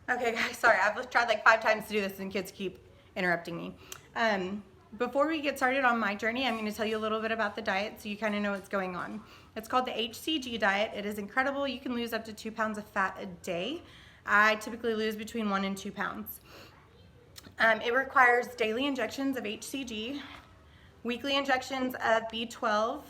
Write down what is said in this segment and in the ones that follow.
Okay, guys, sorry. I've tried like 5 times to do this and kids keep interrupting me. Before we get started on my journey, I'm going to tell you a little bit about the diet so you kind of know what's going on. It's called the HCG Diet. It is incredible. You can lose up to 2 pounds of fat a day. I typically lose between 1 and 2 pounds. It requires daily injections of HCG, weekly injections of B12,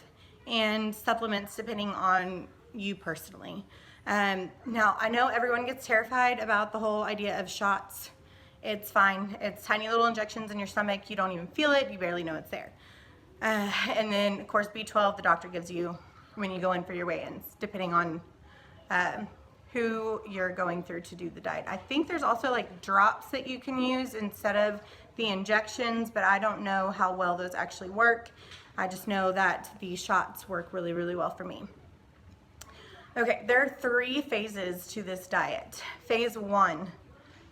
and supplements depending on you personally. Now, I know everyone gets terrified about the whole idea of shots. It's fine. It's tiny little injections in your stomach. You don't even feel it. You barely know it's there. And then, of course, B12 the doctor gives you when you go in for your weigh-ins, depending on who you're going through to do the diet. I think there's also like drops that you can use instead of the injections, but I don't know how well those actually work. I just know that the shots work really, really well for me. Okay, there are 3 phases to this diet. Phase 1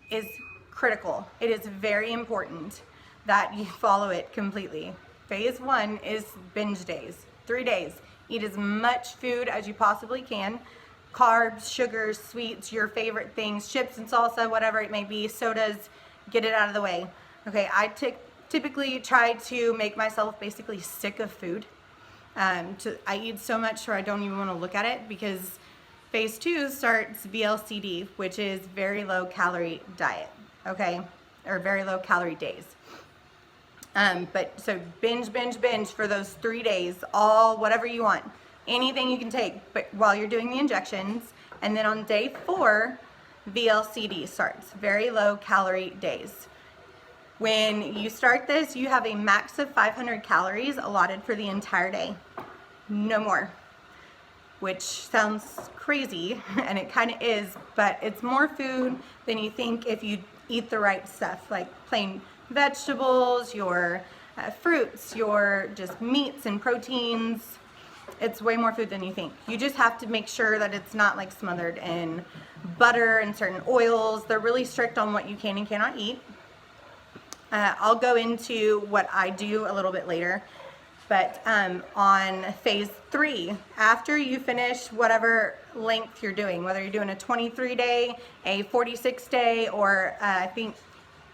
is critical. It is very important that you follow it completely. Phase 1 is binge days, 3 days. Eat as much food as you possibly can. Carbs, sugars, sweets, your favorite things, chips and salsa, whatever it may be, sodas, get it out of the way. Okay, I typically try to make myself basically sick of food. I eat so much where I don't even want to look at it, because phase 2 starts VLCD, which is very low calorie diet, okay, or very low calorie days. But so binge for those 3 days, all whatever you want, anything you can take, but while you're doing the injections. And then on day 4, VLCD starts, very low calorie days. When you start this, you have a max of 500 calories allotted for the entire day, no more, which sounds crazy, and it kind of is, but it's more food than you think if you eat the right stuff, like plain vegetables, your fruits, your just meats and proteins. It's way more food than you think. You just have to make sure that it's not like smothered in butter and certain oils. They're really strict on what you can and cannot eat. I'll go into what I do a little bit later. But on phase 3, after you finish whatever length you're doing, whether you're doing a 23-day, a 46-day, or I think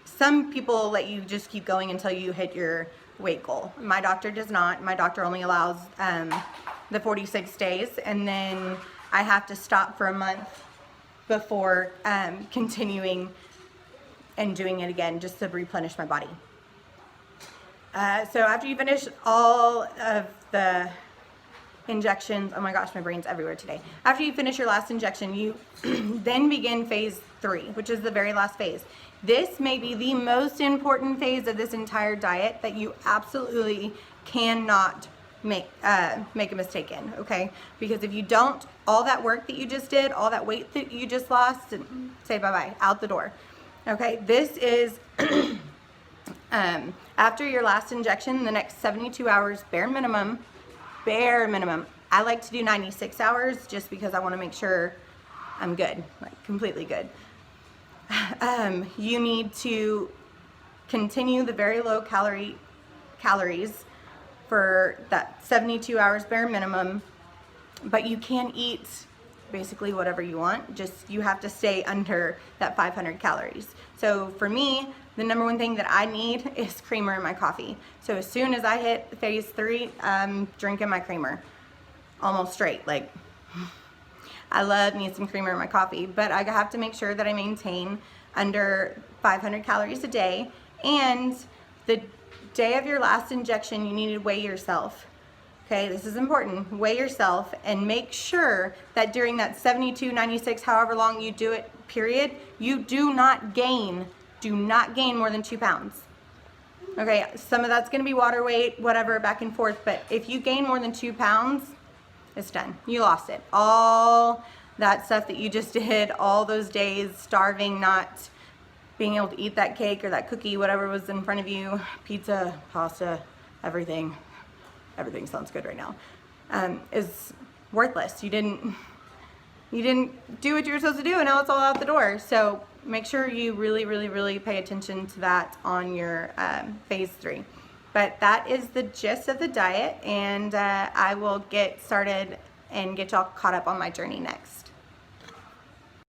some people let you just keep going until you hit your weight goal. My doctor does not. My doctor only allows the 46 days, and then I have to stop for a month before continuing and doing it again, just to replenish my body. So after you finish all of the injections, oh my gosh, my brain's everywhere today. After you finish your last injection, you then begin phase 3, which is the very last phase. This may be the most important phase of this entire diet that you absolutely cannot make a mistake in, okay? Because if you don't, all that work that you just did, all that weight that you just lost, say bye-bye, out the door. Okay, this is after your last injection, the next 72 hours, bare minimum. I like to do 96 hours just because I want to make sure I'm good, like completely good. You need to continue the very low calories for that 72 hours bare minimum, but you can eat basically whatever you want, just you have to stay under that 500 calories. So for me, the number one thing that I need is creamer in my coffee. So as soon as I hit phase 3, I'm drinking my creamer almost straight. Like, I love me some creamer in my coffee, but I have to make sure that I maintain under 500 calories a day. And the day of your last injection, you need to weigh yourself. Okay, this is important. Weigh yourself and make sure that during that 72, 96, however long you do it, period, you do not gain more than 2 pounds. Okay, some of that's gonna be water weight, whatever, back and forth, but if you gain more than 2 pounds, it's done. You lost it. All that stuff that you just did, all those days starving, not being able to eat that cake or that cookie, whatever was in front of you, pizza, pasta, everything sounds good right now, is worthless. You didn't do what you were supposed to do, and now it's all out the door. So make sure you really pay attention to that on your phase 3. But that is the gist of the diet, and I will get started and get y'all caught up on my journey next.